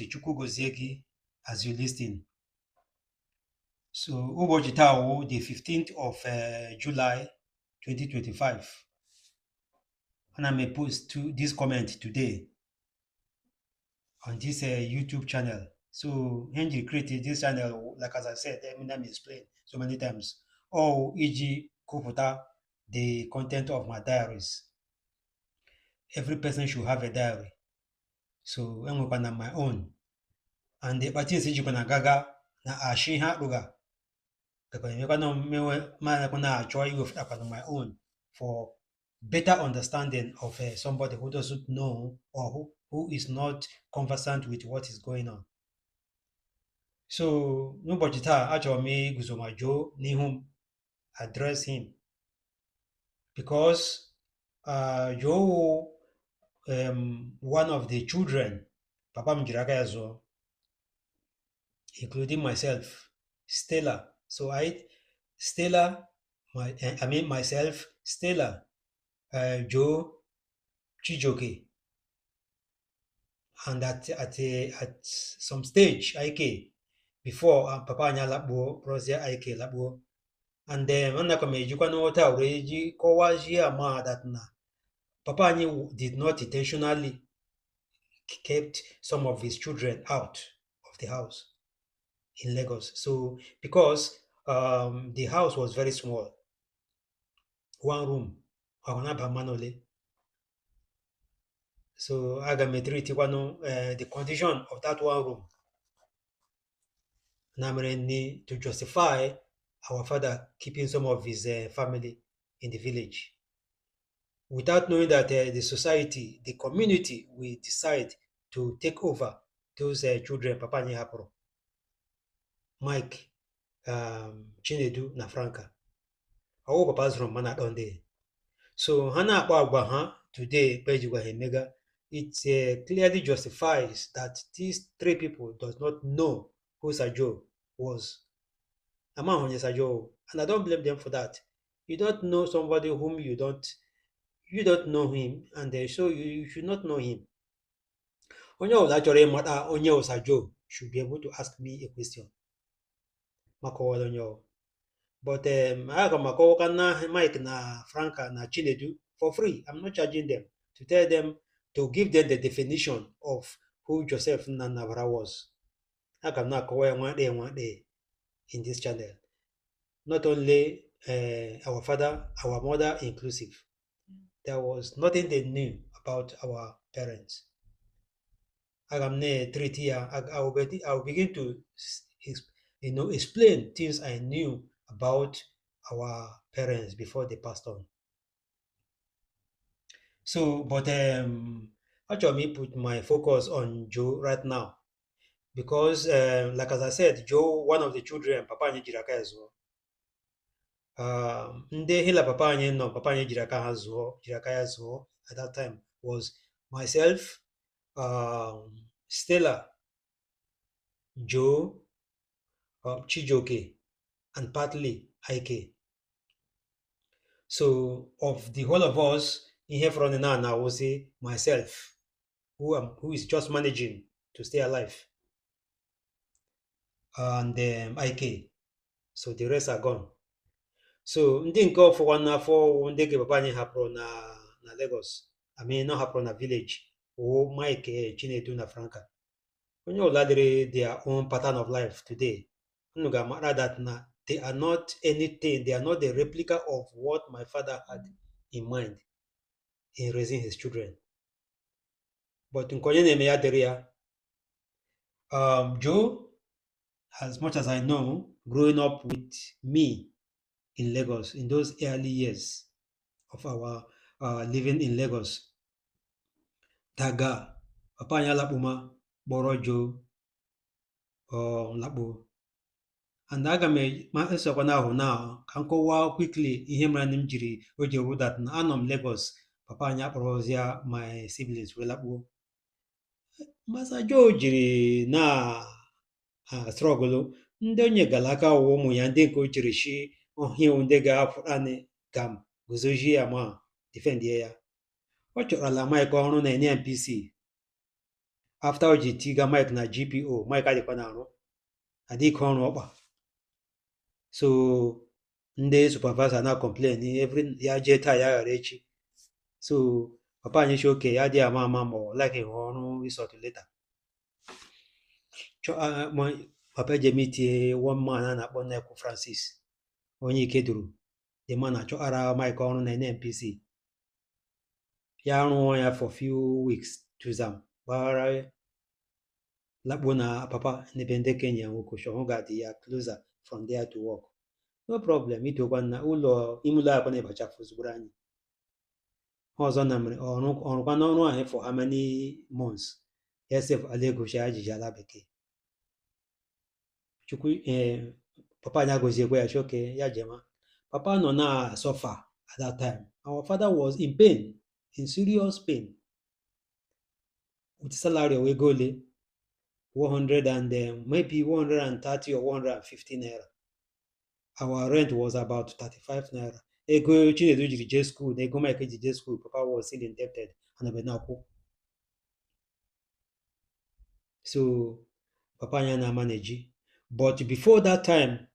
Chukwu gozie gị as you listen. So ụbọchị taa wụ the 15th of July 2025. Ana m post this comment today on this YouTube channel. So Henry created this channel, like as I said, let me explain so many times. Iji kọpụta the content of my diaries. Every person should have a diary. So enwekwana my own. And the parties jikwa na gaga na ashi ha ruga. My own for better understanding of somebody who doesn't know or who is not conversant with what is going on. So n'ụbọchị taa achọrọ m iguzo ma Joe n'ihu m address him because Joe one of the children papa m jiri aka ya zụọ, including myself, Stella. So myself, Stella, Joe, Chijoke, and at some stage, Ike, before Papa Anya Labo, Rosia Ike Labo, and then that na Papa Anya did not intentionally kept some of his children out of the house in Lagos. So because the house was very small, one room, so aga m treat the condition of that one room to justify our father keeping some of his family in the village without knowing that the society, the community will decide to take over those children. Papa Nyahapro, Mike, Chinedu na Franca. Our papa's from Manadonde. So Hana Agwa today, Mega, it clearly justifies that these three people does not know who Sajo was. And I don't blame them for that. You don't know somebody whom you don't know him, and so you should not know him. Onye Sajo should be able to ask me a question. But Mike na Franca na Chinedu for free. I'm not charging them to tell them, to give them the definition of who Joseph Nanavara was. I can now call one day in this channel. Not only our father, our mother inclusive. There was nothing they knew about our parents. I will begin to explain things I knew about our parents before they passed on. So, but actually, put my focus on Joe right now because, like as I said, Joe, one of the children, Papa Nye Jiraka as well. Nde hila Papa Nye no Papa Nye Jiraka as well at that time was myself, Stella, Joe, Chijoke, and partly Ike. So of the whole of us in here from now, I will say myself, who is just managing to stay alive, and Ike. So the rest are gone. So didn't go for one day Papa Anyị hapụrụ na Lagos. I mean, not hapụrụ na village. Mike, Chinedu na Franca. When you ladder their own pattern of life today, that they are not anything, they are not the replica of what my father had in mind in raising his children. But in Joe, as much as I know, growing up with me in Lagos in those early years of our living in Lagos, Daga, Papa Nyalapuma, Borojo, Labu. And aga m esokwana ahụ now ka nkọwa quickly ihe mere m jiri oji that na anọ m Lagos, Papa anyị akpọrọzia my siblings wee lakpuo. Masa Joe jiri na struggle ndị onye gara aka ọwụwa ụmụ ya ndị nke o chere shi ọhịa ndị ga-afụrani gam guzozie ya ma defend ya. Ọ chọrọla Mike ọrụ na NNPC after o ji tiga Mike na GPO, Mike adịkwa na-arụ adịghị ọrụ ọkpa. So ndị supervisor na complain every ya jee taa ya ghara echi. So papa anyị si oke ya adịghị ama ama ma ọ like ọrụ resort later. Papa ejemetie one man a na-akpọ Nnekwu Francis onye ike duru, the man achọkara Mike ọrụ na NNPC. Ya rụọ ya for few weeks tuzam gbaghara lakpuo na papa n'ebe ndị kenye ya nwoke chọrọ ga-adị ya closer from there to work. No problem, itokwa na ụlọ ime ụlọ akwa na-ebachafu ozugbo anyị. Ọzọ na mere ọrụkwa n'ọrụ ahụ for how many months ya sef ala egochi ajiji ala bekee. Chukwu papa anyị agọziekwa ya choke ya jema. Papa nọ na suffer at that time. Our father was in pain, in serious pain. With salary of ego ole 100 and maybe 130 or 150 naira. Our rent was about 35 naira. Ego Chinedu jiri jee school na ego Mike ji jee school, papa was still indebted and na-akwụ. So papa anyị na-manage. But before that time,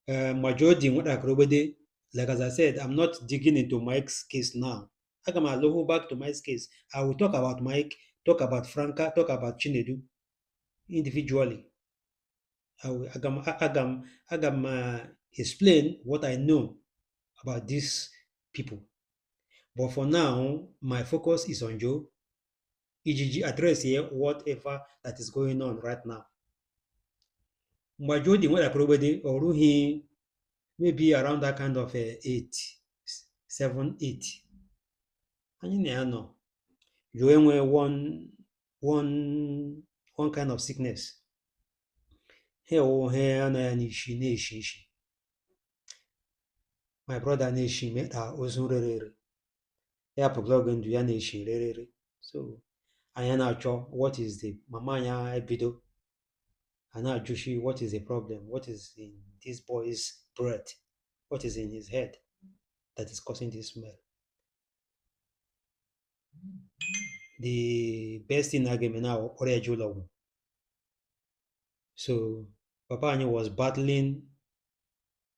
majority nwatakịrị ogbede, like as I said, I'm not digging into Mike's case now. Aga m alụhụ back to Mike's case. I will talk about Mike, talk about Franca, talk about Chinedu individually. Aga m explain what I know about these people. But for now, my focus is on Joe. Ijiji address here whatever that is going on right now. Mgbe Joe dị nwatakịrị ogbede, ọ rụghị maybe around that kind of 7, 8. Anyị na ya nọ. Joe enwe one kind of sickness. He anọ ya n'ishi na-eshi ishi. My brother na-eshi meta ozu rere ere. Ya pụgla oge ndụ ya na-eshi rere. So anyị na-achọ what is the mama anyị ebido. I na-ajụshi what is the problem, what is in this boy's breath, what is in his head that is causing this smell. The best thing I ga-eme now kpọrọ eje ụlọ ọgwụ. So papa anyị was battling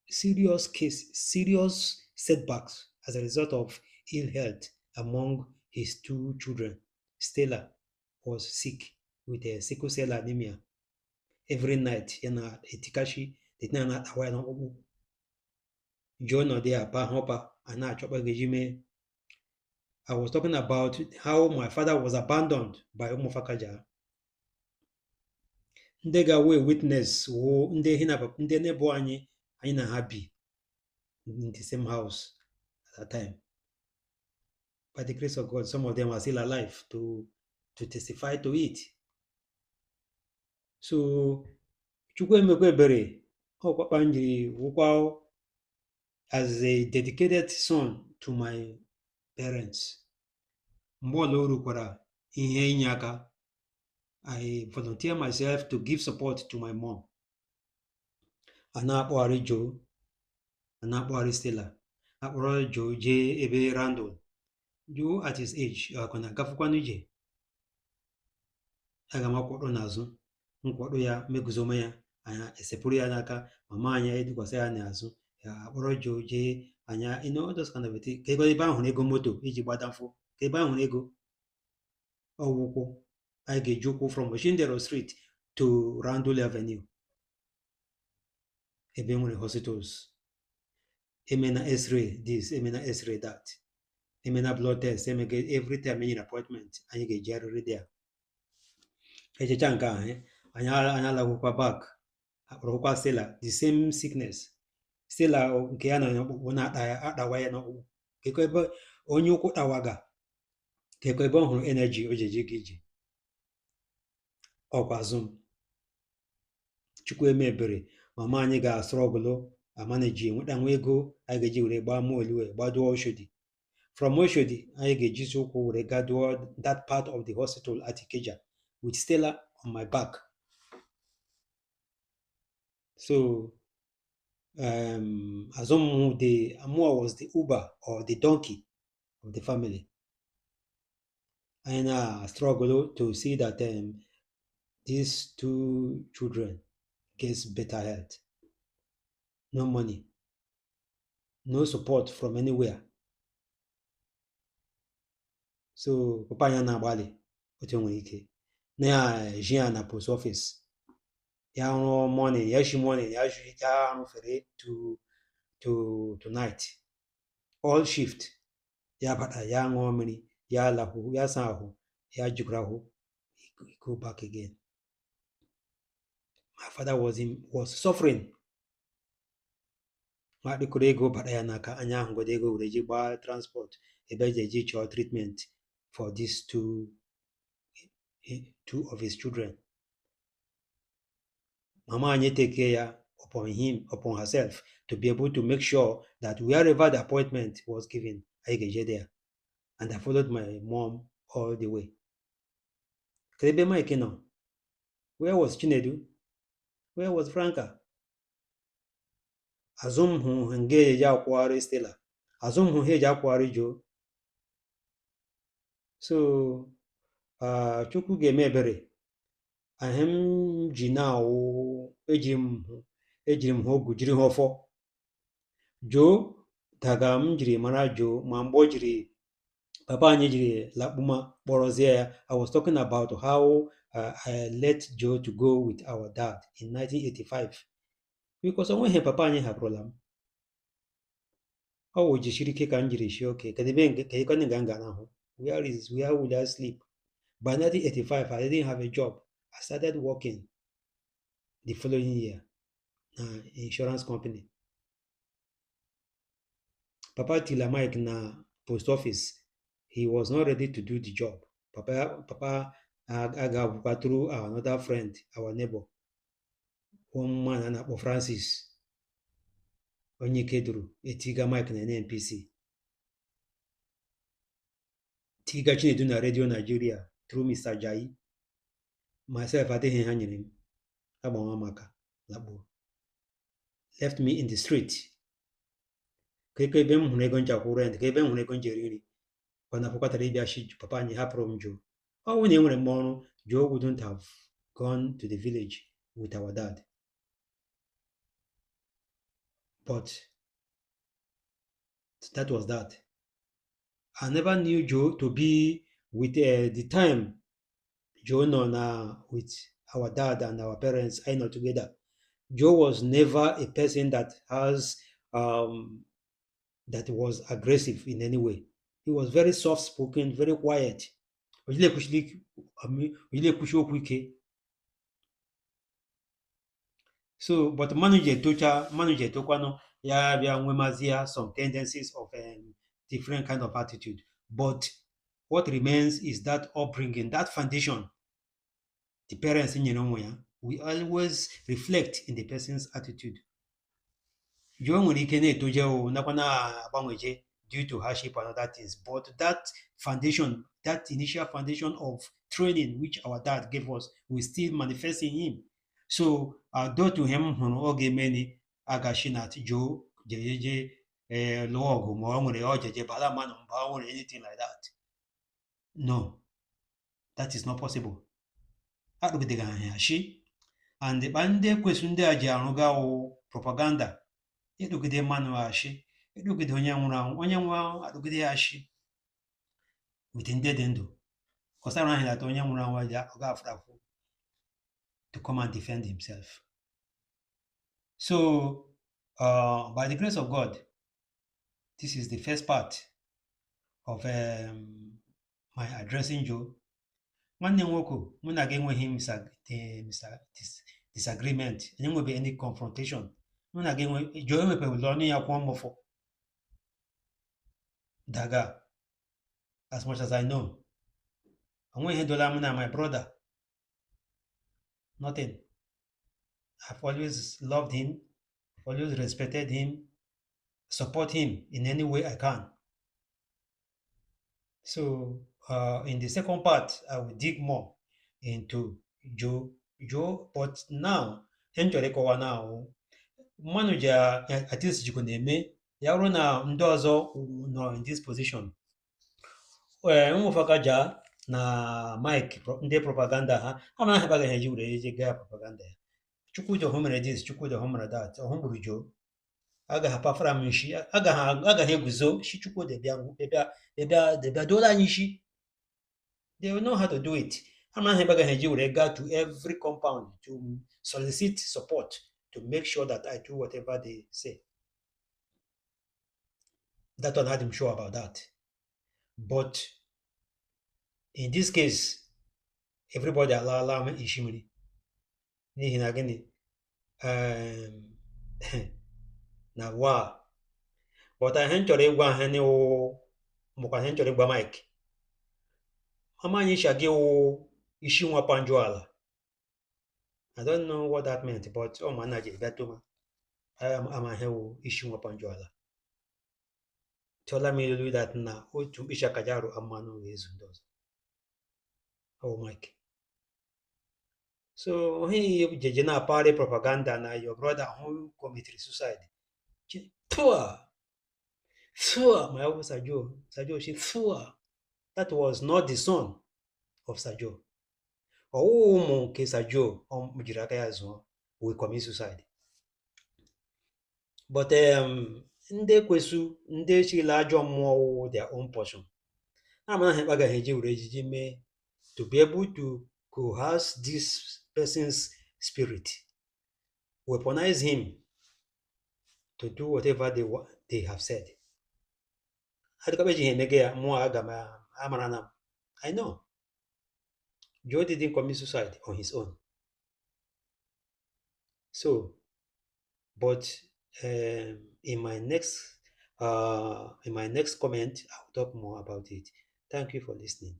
serious setbacks as a result of ill health among his 2 children. Stella was sick with a sickle cell anemia. Every night, ya na-etikashi the na-atawa ya n'ọkpụkpụ. Joe nọ dị apa họpa a na-achọkpa ga-eji mee. I was talking about how my father was abandoned by ụmụfakaja. Ndị ga-we witness wo ndị nebo anyị na ha bi in the same house at that time. By the grace of God, some of them are still alive to testify to it. So Chukwu emekwa ebere, ọkpakpa m jiri wụkwa as a dedicated son to my parents. Mgbe ọla o rukwara ihe inye aka, I volunteer myself to give support to my mom. A na-akpọgharị Joe, a na-akpọgharị Stella, akpọrọ Joe jee ebe Randall. Joe at his age ọ na agafukwanụ ije. Aga m akwọdọ n'azụ, nkwọdọ ya meguzoma ya, anya esepụrụ ya n'aka, mama anyị edikwasị ya n'azụ, ya akpọrọ Joe jee anya those kind of thing. Ka ebe ahụ ego moto iji gbadamfụ, ka ebe ahụ ego ọgwụkwụ anyị ga-eji ụkwụ from Oshindero Street to Randall Avenue, ebe nwere hospitals. Emena x-ray this, emena x-ray that, emena blood test, emega every time enyi appointment anyị ga-eji arịrị there. Echecha nke ahụ anyị alagwụkwa back, akpọrọkwa Stella the same sickness. Stella nke ya na ọkpụkpụ na-akpawa ya n'ọkpụkpụ. Kekwa ebe onye ụkwụ tawaga, kekwa ebe ọ hụrụ energy o ji eje gị ije. Ọkwa azụ Chukwu eme ebere, mama anyị ga-strọgụlụ amaneji enweta nwa ego anyị ga-eji were gbaa moluwe gbaduo Oshodi. From Oshodi anyị ga-ejizi ụkwụ were gaduo that part of the hospital at Ikeja with Stella on my back. So Amua was the Uber or the donkey of the family. I struggle to see that these two children gets better health, no money, no support from anywhere. So papa ya na-agbalị otu o nwere ike na-eji ya na post office ya rụọ morning ya shi morning ya rụfere to night all shift ya bata ya ṅụọ mmiri ya lahụ ya saa ahụ ya jikwara ahụ go back again. My father was suffering. Ma dịkọrọ ego bata ya n'aka anya ahụgodo ego were ji gbaa transport ebe eji eji chọọ treatment for these two of his children. Mama anyị take care ya upon herself to be able to make sure that wherever the appointment was given, I get there. And I followed my mom all the way. Kedebe Mike nọ? Where was Chinedu? Where was Franca? Azụ m hụ nga eji akwụgharị Stella. Azụ m hụ ha eji akwụgharị Joe. So, Chukwu ga-eme ebere. Ahụ m ji na-awụ ejiri m ha ogu jiri ha ọfọ. Joe daga m jiri mara Joe ma mgbe o jiri papa anyị jiri lakpuma kpọrọzie ya. I was talking about how I let Joe to go with our dad in 1985 because onweghị papa anyị hapụrụla m. Ọ wụ jisiri ike ka m jiri shi oke kedebe ga nga n'ahụ where will I sleep? By 1985 I didn't have a job. I started working the following year na insurance company. Papa tila Mike na post office. He was not ready to do the job. Papa agabukwa through another friend, our neighbor, one man a na-akpọ Francis onye ike duru etiga Mike na NNPC tiga Chinedu na Radio Nigeria through Mr. Jai. Myself adịghị ha nyere m agbanwa maka lakpuo left me in the street. Ka ebe m hụrụ ego nchakwụ rent ka ebe m hụrụ ego njeri nri mana pụkwatara ịbịa shi papa anyị hapụrụ m Joe. Ọ bụ na enwere m ọrụ Joe wouldn't have gone to the village with our dad. But that was that. I never knew Joe to be with the time Joe nọ with our dad and our parents I know together. Joe was never a person that that was aggressive in any way. He was very soft-spoken, very quiet. So, but manager etokwanụ ya bịa nwemazi ya some tendencies of different kind of attitude. But what remains is that upbringing, that foundation the parents nyere onwe ya we always reflect in the person's attitude. Joe nwere ike na-etoje nakwa na-agbanweje due to hardship and other things, but that foundation, that initial foundation of training which our dad gave us will still manifest in him. So though to him hụrụ oge many agashi na Joe jejeje lụọ ọgụ ma ọ nwere ojeje bala mmanụ mba o nwere anything like that. No, that is not possible. Akpụgidega ha shi and kpa ndị ekwesu ndị a ji arụga propaganda edogide mmanụ ashi edogide onye nwụrụ anwụ adogide ya ashi with ndị dị ndụ kọsara ahụ lata onye nwụrụ anwụ ọ ga-afụ to come and defend himself. So by the grace of God, this is the first part of my addressing Joe. Nwanne nwoke mụ na gị enweghị disagreement, enweghị any confrontation. Mụ na gị Joe enwepewula ọnụ ya kwụọ mụfọ daga as much as I know. Onweghị dola mụ na my brother. Nothing. I've always loved him, always respected him, support him in any way I can. So in the second part, I will dig more into Joe, but now, enjoy now. Manager at least you can name ya na ndị ọzọ nọ in this position. Ụmụfakaja na Mike ndị propaganda ha ma ha agaghị eji were eje gaa propaganda ya Chukwudi ọhụ mere this Chukwudi ọhụ mere that ọhụ gburu Joe agaghị apafara m nshi agaghị eguzo shi Chukwudi bịa doola anyị isi they will know how to do it ha ma ha agaghị eji were gaa to every compound to solicit support to make sure that I do whatever they say that one I'm sure about that but in this case everybody alaala m isi mmiri n'ihi na gịnị na wa but ihe m chọrọ ịgwa ha n'iwu mụkwa ihe m chọrọ ịgwa Mike amaghị isha gị wụ isi nwa panju ala I don't know what that meant but ọ ma na ji bịa toma amaghị wụ isi nwa panju ala chọla m ilu that na otu mkpịsị aka ji arụ mmanụ ga-ezu ndị ọzọ oh Mike so he jeje na party propaganda na your brother who committed suicide my uncle Sajo she that was not the son of Sajo ụmụ nke Sajo jiri aka ya zụọ we commit suicide but ndị kwesụ ndị chila ajọ mmụọ wụ their own portion amana ha agaghị eji were ejiji mee to be able to coerce this person's spirit weaponize him to do whatever they have said adịkabeji ihe emege ya mmụọ aga m amara na I know Joe didn't commit suicide on his own so but in my next comment I'll talk more about it. Thank you for listening.